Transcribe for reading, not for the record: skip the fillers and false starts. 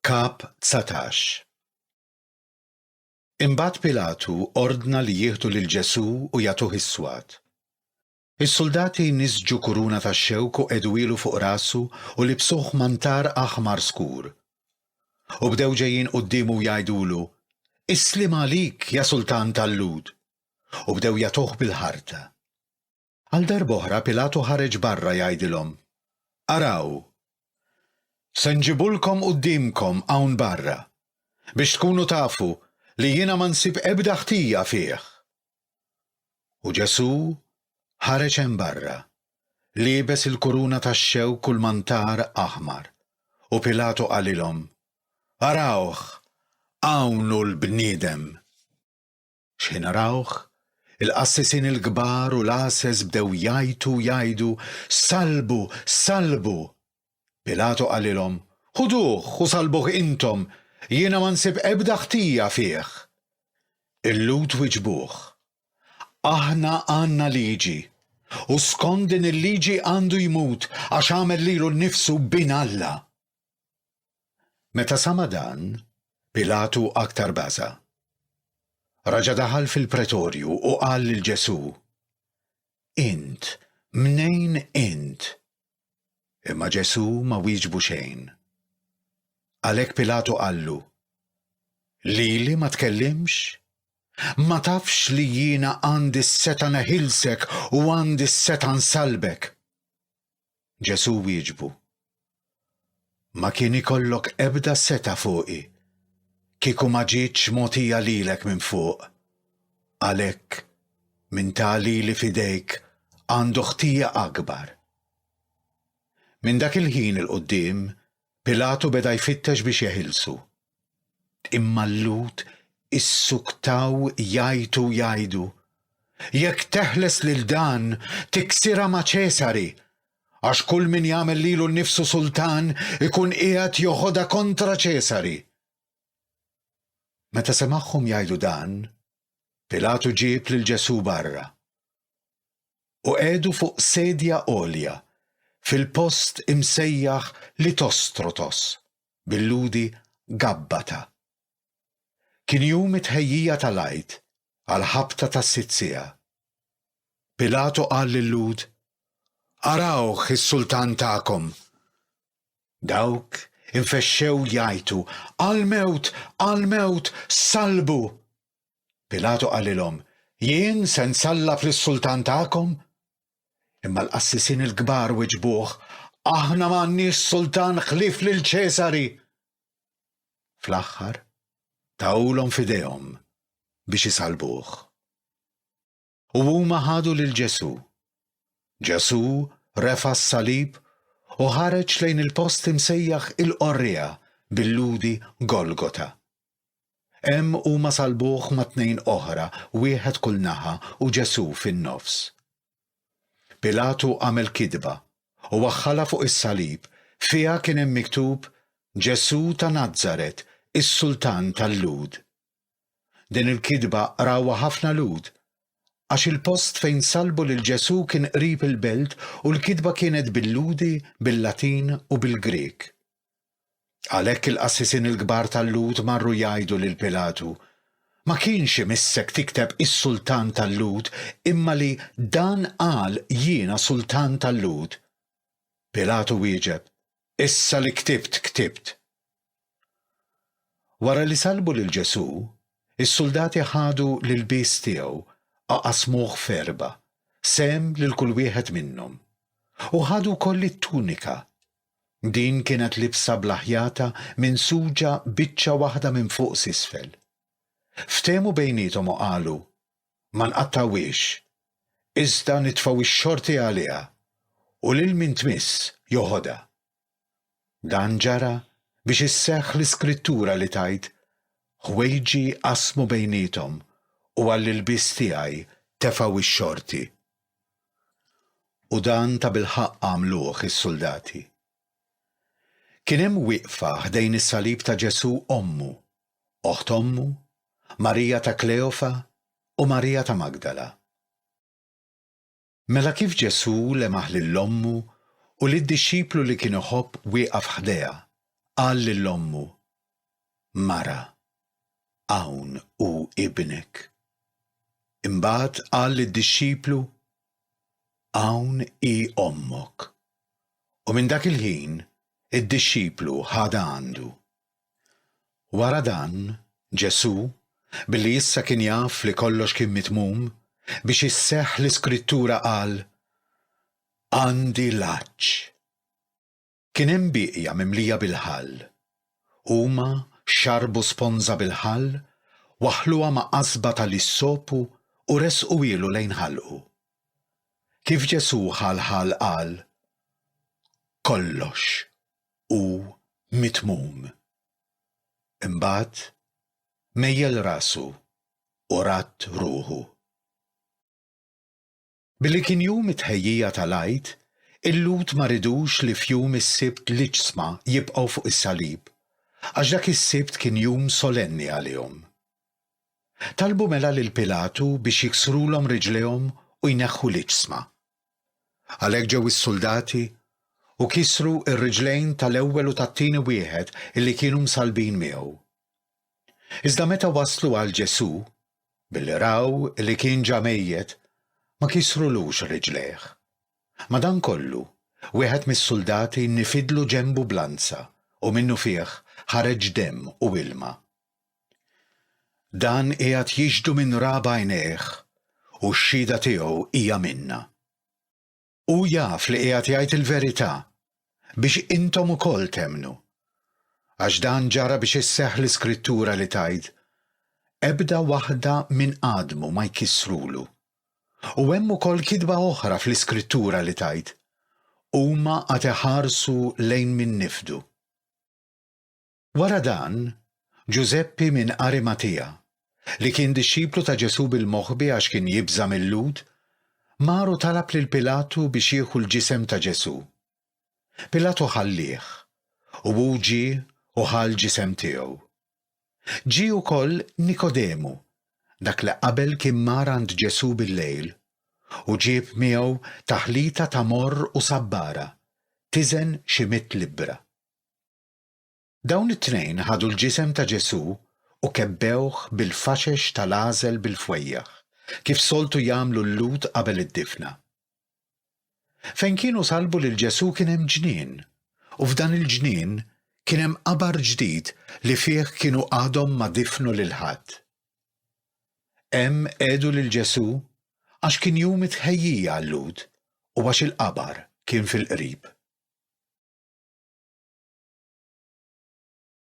Kap 19. Imbagħad Pilatu ordna li jieħdu lil Ġesù u jagħtuh is-swat. Is-soldati niżġu kuruna tax-xewk u qedwilu fuq rasu u libsuh mantar aħmar skur. U bdew ġejjin qudiemu jgħidulu: Islim għalik, ja Sultan tal-Lud! U bdew jagħtuh bil-ħarta. Għal darb'oħra Pilatu ħareġ barra jgħidilhom: Araw, se nġibulkom qudiemkom hawn barra biex tkunu tafu li jiena ma nsib ebda ħtija fih. U Ġesù ħareġ hemm barra, liebes il-kuruna tax-xewk u l-mantar aħmar, u Pilatu qalilhom: Arawh, hawn hu l-bniedem. X'in arawh? Il-qassisin il-kbar u l-għases bdew jgħidu: Salbu, salbu! Pilatu qalilhom: Ħuduh u salbuh intom, jiena ma nsib ebda ħtija fih. Il-Lud wiġbuh: Aħna għandna liġi, u skont din il-liġi għandu jmut għax għamel lilu nnifsu bin Alla. Meta sama dan, Pilatu aktar baża. Raġa daħal fil-pretorju u qal lil Ġesù: Int, mnejn int? Imma Ġesù ma wieġbu xejn. Għalhekk Pilatu qallu: Lili ma tkellimx? Ma tafx li jiena għandi s-seta neħilsek u għandi s-seta nsalbek? Ġesù wieġbu: Ma kien ikollok ebda seta fuqi kieku ma ġietx mogħtija lilek minn fuq. Għalhekk minn tali li fidejk għandu ħtija akbar. Minn dak il-ħin il-qudiem Pilatu beda jfittex biex jeħilsu. Imma l-Lud issuktaw jgħidu: Jekk teħles lil dan tiksira ma' Ċesari, għax kull min jagħmel lilu nnifsu sultan ikun qiegħed joħodha kontra Ċesari. Meta semagħhom jgħidu dan, Pilatu ġieb lil Ġesù barra u qiegħdu fuq sedja għolja fil-post imsejjaħ Litostrotos, bil-ludi Gabbata. Kien jum it-ħejjija tal-għid għal ħabta tas-sitzija. Pilatu qal lil-Lud: Arawh is-sultan tagħkom. Dawk infexxew jgħidu: Għall-mewt, għall-mewt, salbu! Pilatu qalilhom: Jien se nsallab lis-sultan tagħkom? Imma l-qassisin il-kbar weġbuh: Aħna m'għandniex sultan ħlief lil Ċesari. Fl-aħħar tawlhom f'idejhom biex isalbuh. U huma ħadu lil Ġesù. Ġesù refa' s-salib u ħareġ lejn il-post imsejjaħ il-qorrija bil-ludi Golgota. Hemm huma salbuh ma' tnejn oħra, wieħed kull naħa u Ġesù fin-nofs. Pilatu għamel kidba u waħħala fuq is-salib fiha kien hemm miktub: Ġesù ta' Nażaret, is-Sultan tal-Lud. Din il-kidba rawha ħafna Lud għax il-post fejn salbu lil Ġesù kien qrib il-belt u l-kidba kienet bil-ludi, bil-Latin u bil-Grek. Għalhekk il-qassisin il-kbar tal-Lud marru jgħidu lil Pilatu: Ma kienx imissek tikteb is-Sultan tal-Lud imma li dan qal jiena Sultan tal-Lud. Pilatu wieġeb: Issa li ktibt. Wara li salbu lil Ġesù, is-soldati ħadu l-ilbies tiegħu qasmuh f'erba', sem lil kull wieħed minnhom. U ħadu wkoll it-tunika. Din kienet libsa blaħjata minsuġa biċċa waħda minn fuq s'isfel. Ftehmu bejniethom u qalu: Ma nqattawiex, iżda nitfgħu x-xorti għaliha u lil min tmiss joħodha. Dan ġara biex isseħħ l-iskrittura li tgħid: Ħwejġi qasmu bejniethom u għall-ilbies tiegħi tefgħu x-xorti. U dan ta' bilħaqq għamluh is-soldati. Kien hemm wieqfa ħdejn is-salib ta' Ġesù ommu, oħt ommu, Marija ta' Kleofa u Marija ta' Magdala. Mela kif Ġesù lemaħ lill-ommu u lid-dixxiplu li kien iħobb wieqaf ħdejha, qal lill-ommu: Mara, hawn hu ibnek. Imbagħad qal lid-dixxiplu: hawn hi ommok. U minn dak il-ħin id-dixxiplu ħadha għandu. Wara dan, Ġesù, billi issa kien jaf li kollox kien mitmum, biex isseħħ l-Iskrittura qal: għandi l-għaġġ. Kien hemm bieqja mimlija bil-ħall. Huma xarbu sponża bil-ħall, waħluha ma' qasba tal-issopu u resqu ilu lejn ħalqu. Kif Ġesù ħall qal: kollox hu mitmum. Imbagħad mejjel rasu u radd ruħu. Billi kien jum it-tħejjija tal-Għid, il-Lud ma ridux li f'jum is-Sibt l-ġisma jibqgħu fuq is-salib, għax dak is-Sibt kien jum solenni għalihom. Talbu mela lil Pilatu biex jiksrulhom riġlejhom u jneħħu l-ġisma. Għalhekk ġew is-soldati u kisru r-riġlejn tal-ewwel u tat-tieni wieħed illi kienu msalbin miegħu. Iżda meta waslu għal Ġesù, billi raw li kien ġa mejjed, ma kisrulux riġlejh. Madankollu, wieħed mis-soldati nifidlu ġenbu blanza u minnu fih ħareġ demm u ilma. Dan qiegħed jiġdu minn raba għajnejh u x-xhieda tiegħu hija minna. Hu jaf li qiegħed jgħid il-verità biex intom ukoll temnu. Għax dan ġara biex isseħħ l-Iskrittura li tgħid: ebda waħda minn qadmu ma jkissrulu. U hemm ukoll kidba oħra fl-Iskrittura li tgħid: huma qed iħarsu lejn min nifdu. Wara dan, Ġuseppi minn Arimatija, li kien dixxiplu ta' Ġesù bil-moħħbi għax kien jibża mill-Lud, maru talab lil Pilatu biex jieħu l-ġisem ta' Ġesù. Pilatu ħallih, u hu ġie u ħall ġisem tiegħu. Ġie wkoll Nikodemu, dak li qabel kien mar għand Ġesù bil-lejl, u ġieb miegħu taħlita ta' morr u sabbara, tiżen xi 100 libbra. Dawn it-tnejn ħadu l-ġisem ta' Ġesù u kebbewh bil-faxex tal-għażel bil-fwejjaħ, kif soltu jagħmlu l-Lud qabel id-difna. Fejn kienu salbu lil Ġesù kien hemm ġnien, u f'dan il-ġnien kien hemm qabar ġdid li fih kienu għadhom ma difnu lil ħadd. Hemm għedu lil Ġesù għax kien jum it-tħejjija għall-Lud u għax il-qabar kien fil-qrib.